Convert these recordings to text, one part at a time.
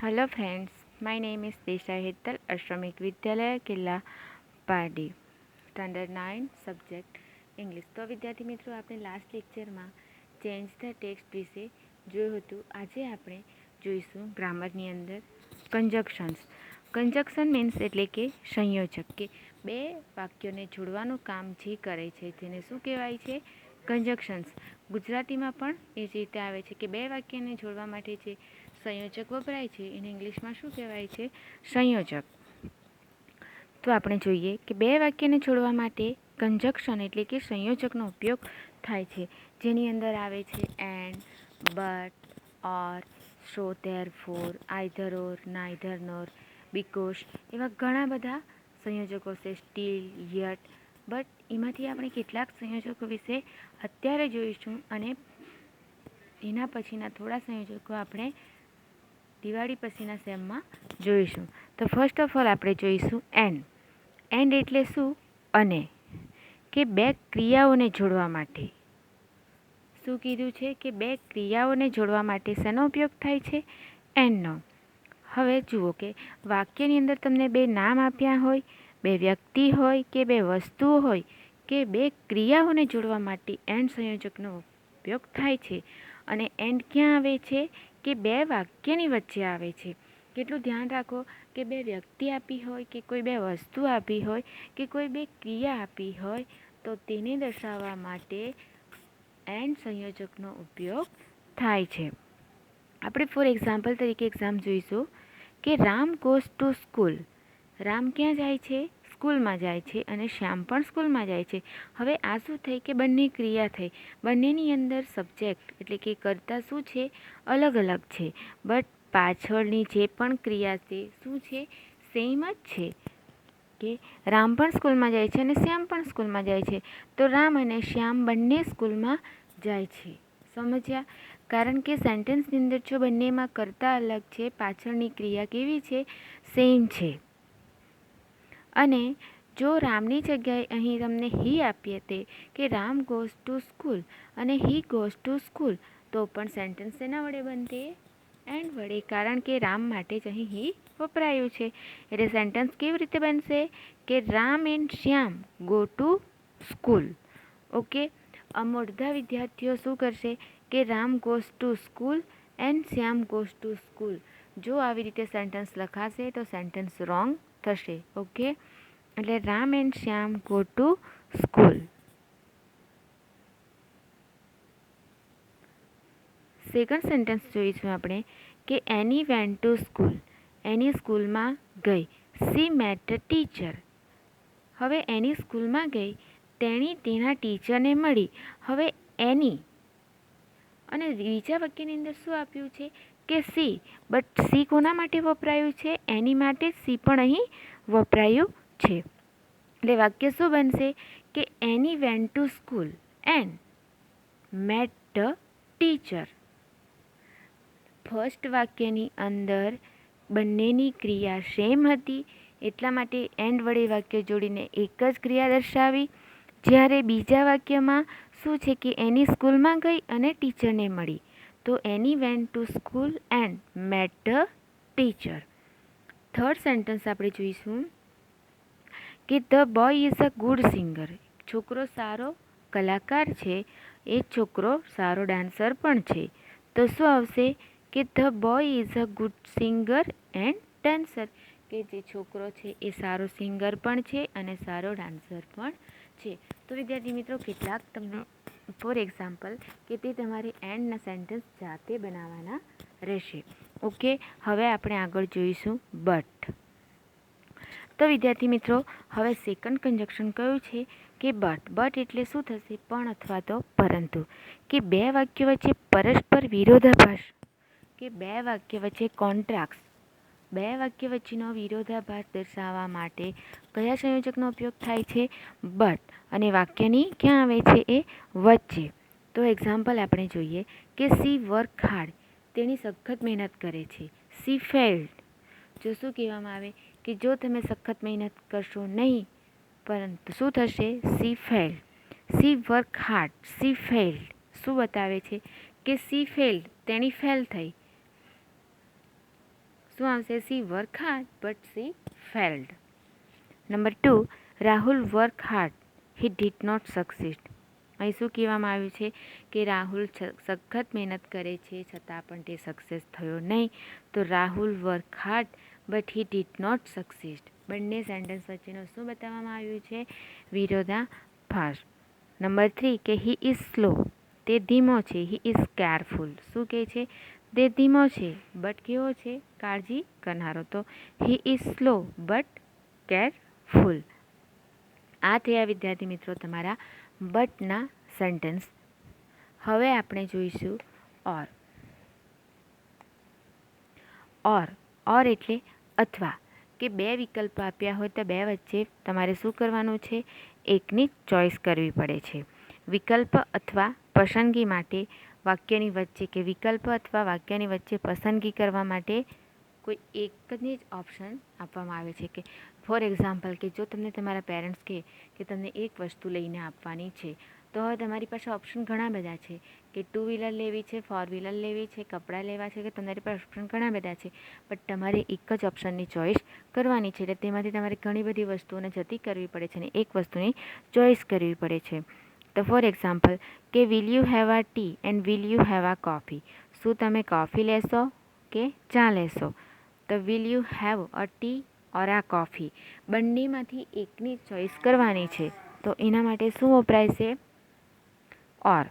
Hello friends, my name is Desai Hettal, Ashramik Vidyalaya કિલ્લા Pardi, standard 9 subject English. તો વિદ્યાર્થી મિત્રો, આપણે લાસ્ટ લેક્ચરમાં ચેન્જ ધ ટેક્સ્ટ વિશે જોયું હતું. આજે આપણે જોઈશું ગ્રામરની અંદર કંજક્શન્સ. કંજક્શન મીન્સ એટલે કે સંયોજક, કે બે વાક્યોને જોડવાનું કામ જે કરે છે તેને શું કહેવાય છે? કંજક્શન્સ. ગુજરાતીમાં પણ એ જ રીતે આવે છે કે બે વાક્યને જોડવા માટે જે સંયોજક વપરાય છે એને ઇંગ્લિશમાં શું કહેવાય છે? સંયોજક. તો આપણે જોઈએ કે બે વાક્યને જોડવા માટે કંજક્શન એટલે કે સંયોજકનો ઉપયોગ થાય છે, જેની અંદર આવે છે and, but, or, so, therefore, either or, neither nor, because, એવા ઘણા બધા સંયોજકો છે. સ્ટીલ, યટ, બટ એમાંથી આપણે કેટલાક સંયોજકો વિશે અત્યારે જોઈશું અને એના પછીના થોડા સંયોજકો આપણે દિવાળી પછીના સેમમાં જોઈશું. તો ફર્સ્ટ ઓફ ઓલ આપણે જોઈશું એન્ડ. એન્ડ એટલે શું? અને, કે બે ક્રિયાઓને જોડવા માટે. શું કીધું છે? કે બે ક્રિયાઓને જોડવા માટે શેનો ઉપયોગ થાય છે? એન્ડનો. હવે જુઓ કે વાક્યની અંદર તમને બે નામ આપ્યા હોય, બે વ્યક્તિ હોય કે બે વસ્તુઓ હોય કે બે ક્રિયાઓને જોડવા માટે એન્ડ સંયોજકનો ઉપયોગ થાય છે. અને એન્ડ ક્યાં આવે છે? કે બે વાક્યની વચ્ચે આવે છે. કેટલું ધ્યાન રાખો કે બે વ્યક્તિ આપી હોય કે કોઈ બે વસ્તુ આપી હોય કે કોઈ બે ક્રિયા આપી હોય તો તેને દર્શાવવા માટે એન્ડ સંયોજકનો ઉપયોગ થાય છે. આપણે ફોર એક્ઝામ્પલ તરીકે એક્ઝામ જોઈશું કે Ram goes to school. Ram ક્યાં જાય છે? સ્કૂલમાં જાય છે. અને શ્યામ પણ સ્કૂલમાં જાય છે. હવે આ શું થઈ કે બંને ક્રિયા થઈ, બંનેની અંદર સબ્જેક્ટ એટલે કે કર્તા શું છે? અલગ અલગ છે, બટ પાછળની જે પણ ક્રિયા છે શું છે? સેમ જ છે. કે રામ પણ સ્કૂલમાં જાય છે અને શ્યામ પણ સ્કૂલમાં જાય છે. તો રામ અને શ્યામ બંને સ્કૂલમાં જાય છે. સમજ્યા? કારણ કે સેન્ટેન્સની અંદર જો બંનેમાં કર્તા અલગ છે, પાછળની ક્રિયા કેવી છે? સેમ છે. અને જો રામની જગ્યાએ અહીં તમને હી આપીએ તે કે રામ ગોઝ ટુ સ્કૂલ અને હી ગોઝ ટુ સ્કૂલ, તો પણ સેન્ટેન્સ શેના વડે બનશે? એન્ડ વડે. કારણ કે રામ માટે જ અહીં હી વપરાયું છે. એટલે સેન્ટેન્સ કેવી રીતે બનશે? કે Ram and Shyam go to school. Okay. અડધા વિદ્યાર્થીઓ શું કરશે? કે Ram goes to school and Shyam goes to school. જો આવી રીતે સેન્ટેન્સ લખાશે તો સેન્ટેન્સ રોંગ થશે. ઓકે. એટલે Ram and Shyam go to school. Second sentence જોઈશું આપણે કે Annie went to school. Annie સ્કૂલમાં ગઈ. She met a teacher. હવે એની સ્કૂલમાં ગઈ, તેણી તેના ટીચરને મળી. હવે એની અને બીજા વાક્યની અંદર શું આપ્યું છે? કે સી. બટ સી કોના માટે વપરાયું છે? એની માટે સી પણ અહીં વપરાયું છે. એટલે વાક્ય શું બનશે? કે Annie went to school and met the teacher. First વાક્યની અંદર બંનેની ક્રિયા સેમ હતી, એટલા માટે એન્ડ વડે વાક્ય જોડીને એક જ ક્રિયા દર્શાવી. જ્યારે બીજા વાક્યમાં શું છે? કે એની સ્કૂલમાં ગઈ અને ટીચરને મળી. તો Annie went to school and met the teacher. Third sentence આપણે જોઈશું કે the boy is a good singer. છોકરો સારો કલાકાર છે, એ છોકરો સારો ડાન્સર પણ છે. તો શું આવશે? કે the boy is a good singer and dancer. કે જે છોકરો છે એ સારો સિંગર પણ છે અને સારો ડાન્સર પણ છે. તો વિદ્યાર્થી મિત્રો, કેટલાક તમને ફોર એક્ઝામ્પલ કે તે તમારે એન્ડના સેન્ટેન્સ જાતે બનાવવાના રહેશે. ઓકે. હવે આપણે આગળ જોઈશું બટ. તો વિદ્યાર્થી મિત્રો, હવે સેકન્ડ કંજક્શન કયું છે? કે બટ. બટ એટલે શું થશે? પણ અથવા તો પરંતુ. કે બે વાક્યો વચ્ચે પરસ્પર વિરોધાભાસ, કે બે વાક્ય વચ્ચે કોન્ટ્રાક્ટ, બે વાક્ય વચ્ચેનો વિરોધાભાસ દર્શાવવા માટે કયા સંયોજકનો ઉપયોગ થાય છે? બટ. અને વાક્યની ક્યાં આવે છે? એ વચ્ચે. તો એક્ઝામ્પલ આપણે જોઈએ કે સી વર્ક હાર્ડ. તેણી સખત મહેનત કરે છે. C failed. જો શું કહેવામાં આવે કે જો તમે સખત મહેનત કરશો નહીં, પરંતુ શું થશે? C failed. C work hard. C failed. શું બતાવે છે? કે સી ફેલ્ડ. તેણી ફેલ થઈ. શું આવશે? She work hard but she failed. Number 2, Rahul work hard, he did not succeed. અહીં શું કહેવામાં આવ્યું છે કે રાહુલ સખત મહેનત કરે છે છતાં પણ તે સક્સેસ થયો નહીં. તો Rahul work hard but he did not succeed. બંને સેન્ટેન્સ વચ્ચેનું શું બતાવવામાં આવ્યું છે? વિરોધાભાસ. નંબર 3 કે હી ઇઝ સ્લો, તે ધીમો છે. હી ઇઝ કેરફુલ, શું કહે છે? તે ધીમો છે બટ કેવો છે? કાળજી કરનારો. તો he is slow but careful. આ થયા વિદ્યાર્થી મિત્રો તમારા બટના સેન્ટેન્સ. હવે આપણે જોઈશું ઓર. ઓર એટલે અથવા, કે બે વિકલ્પ આપ્યા હોય તો બે વચ્ચે તમારે શું કરવાનું છે? એકની ચોઈસ કરવી પડે છે. વિકલ્પ અથવા પસંદગી માટે વાક્યની વચ્ચે કે વિકલ્પ અથવા વાક્યની વચ્ચે પસંદગી કરવા માટે કોઈ એકની જ ઓપ્શન આપવામાં આવે છે. કે ફોર એક્ઝામ્પલ, કે જો તમને તમારા પેરેન્ટ્સ કહે કે તમને એક વસ્તુ લઈને આપવાની છે, તો હવે તમારી પાસે ઓપ્શન ઘણા બધા છે કે 2 વ્હીલર લેવી છે, 4 વ્હીલર લેવી છે, કપડાં લેવા છે, કે તમારી પાસે ઓપ્શન ઘણા બધા છે. બટ તમારે એક જ ઓપ્શનની ચોઈસ કરવાની છે. એટલે તેમાંથી તમારે ઘણી બધી વસ્તુઓને જતી કરવી પડે છે અને એક વસ્તુની ચોઈસ કરવી પડે છે. તો ફોર એક્ઝામ્પલ, કે will you have a tea and will you have a coffee. શું તમે કોફી લેશો કે ચા લેશો? તો will you have a tea or a coffee, બંનેમાંથી એકની ચોઈસ કરવાની છે. તો એના માટે શું વપરાય છે? ઓર.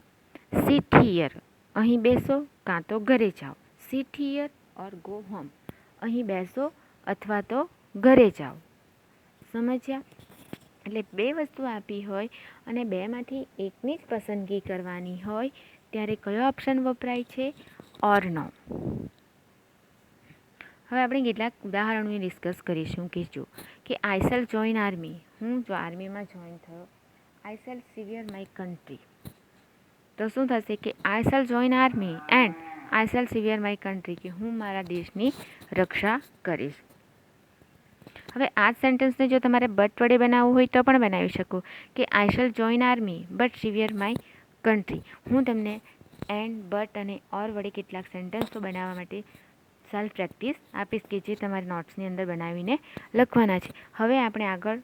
સીટ હિયર, અહીં બેસો કાં તો ઘરે જાઓ. Seat here or go home, અહીં બેસો અથવા તો ઘરે જાઓ. સમજ્યા? એટલે બે વસ્તુ આપી હોય અને બેમાંથી એકની જ પસંદગી કરવાની હોય ત્યારે કયો ઓપ્શન વપરાય છે? ઓરનો. હવે આપણે કેટલાક ઉદાહરણોને ડિસ્કસ કરીશું. કે જો કે આઈ શેલ જોઈન આર્મી, હું જો આર્મીમાં જોઈન થયો. આઈ શેલ સિવિયર માય કન્ટ્રી, તો શું થશે? કે આઈ shell join army and I shell severe my country, કે હું મારા દેશની રક્ષા કરીશ. હવે આ જ સેન્ટેન્સને જો તમારે બટ વડે બનાવવું હોય તો પણ બનાવી શકો. કે આઈ shell join army but severe my country. હું તમને એન્ડ, બટ અને ઓર વડે કેટલાક સેન્ટેન્સો બનાવવા માટે સેલ્ફ પ્રેક્ટિસ આપીશ કે જે તમારે નોટ્સની અંદર બનાવીને લખવાના છે. હવે આપણે આગળ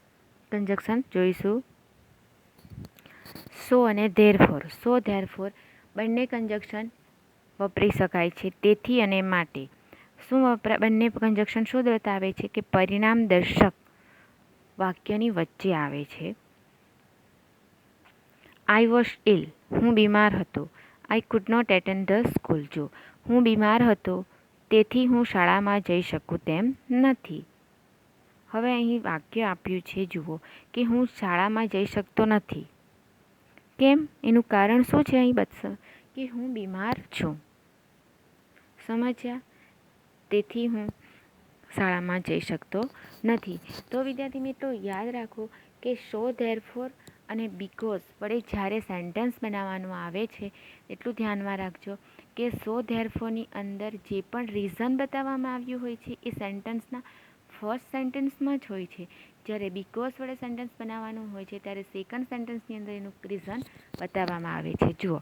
કન્જક્શન જોઈશું. સો અને ધેરફોર. સો ધેરફોર બંને કન્જક્શન વપરી શકાય છે. તેથી અને માટે. શું બંને કન્જક્શન શું બતાવે છે? કે પરિણામ દર્શક વાક્યની વચ્ચે આવે છે. આઈ વોઝ ઇલ, હું બીમાર હતો. I could not attend the school, જો હું બીમાર હતો તેથી હું શાળામાં જઈ શકું તેમ નથી. હવે અહીં વાક્ય આપ્યું છે, જુઓ કે હું શાળામાં જઈ શકતો નથી. કેમ? એનું કારણ શું છે? અહીં બતાવો કે હું બીમાર છું. સમજ્યા? તેથી હું શાળામાં જઈ શકતો નથી. તો વિદ્યાર્થી મિત્રો યાદ રાખો કે સો ધેરફોર અને બીકોઝ વડે જ્યારે સેન્ટેન્સ બનાવવાનું આવે છે એટલું ધ્યાનમાં રાખજો કે સો ધેરફોરની અંદર જે પણ રીઝન બતાવવામાં આવ્યું હોય છે એ સેન્ટેન્સના ફર્સ્ટ સેન્ટેન્સમાં જ હોય છે. જ્યારે બીકોઝ વડે સેન્ટેન્સ બનાવવાનું હોય છે ત્યારે સેકન્ડ સેન્ટેન્સની અંદર એનું રીઝન બતાવવામાં આવે છે. જુઓ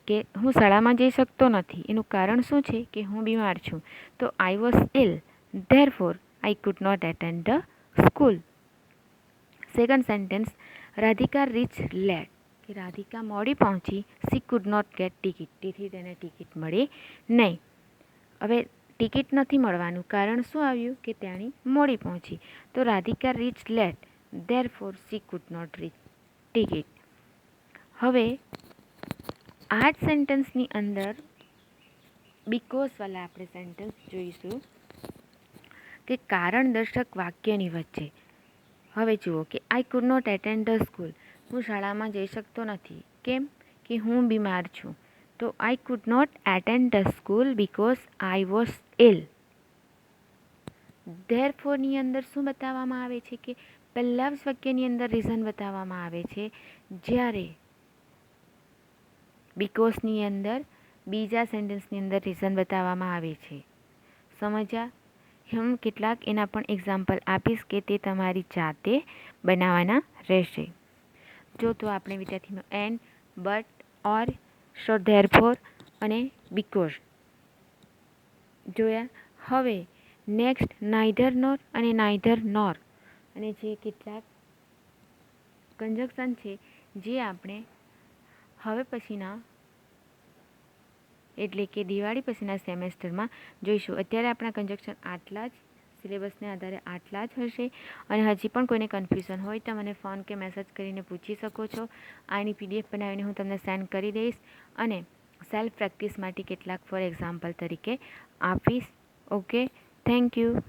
કે હું શાળામાં જઈ શકતો નથી, એનું કારણ શું છે? કે હું બીમાર છું. તો I was ill, therefore I could not attend the school. Second sentence, Radhika reach late, કે રાધિકા મોડી પહોંચી. She could not get ticket, તેથી તેને ટિકિટ મળી નહીં. હવે ટિકિટ નથી મળવાનું કારણ શું આવ્યું? કે તેણી મોડી પહોંચી. તો Radhika reach late, therefore she could not reach ticket. હવે આ જ સેન્ટેન્સની અંદર બીકોઝવાળા આપણે સેન્ટેન્સ જોઈશું કે કારણ દર્શક વાક્યની વચ્ચે. હવે જુઓ કે I could not attend the school, હું શાળામાં જઈ શકતો નથી. કેમ? કે હું બીમાર છું. તો I could not attend the school because I was ill. ધેરફોરની અંદર શું બતાવવામાં આવે છે? કે પહેલા જ વાક્યની અંદર રીઝન બતાવવામાં આવે છે, જ્યારે બીકોઝની અંદર બીજા સેન્ટેન્સની અંદર રીઝન બતાવવામાં આવે છે. સમજ્યા? હું કેટલાક એના પણ એક્ઝામ્પલ આપીશ કે તે તમારી જાતે બનાવવાના રહેશે. જો તો આપણે વિદ્યાર્થીનો and, but, or, so therefore અને બીકોઝ જોયા. હવે નેક્સ્ટ નાઇધર નોર અને નાઇધર નોર અને જે કેટલાક કન્જક્શન છે જે આપણે હવે પછીના એટલે કે દિવાળી પછીના સેમેસ્ટરમાં જોઈશું. અત્યારે આપણા કન્જક્શન આટલા જ સિલેબસને આધારે આટલા જ હશે અને હજી પણ કોઈને કન્ફ્યુઝન હોય તો મને ફોન કે મેસેજ કરીને પૂછી શકો છો. આની PDF બનાવીને હું તમને સેન્ડ કરી દઈશ અને સેલ્ફ પ્રેક્ટિસ માટે કેટલાક ફોર એક્ઝામ્પલ તરીકે આપીશ. Okay, thank you.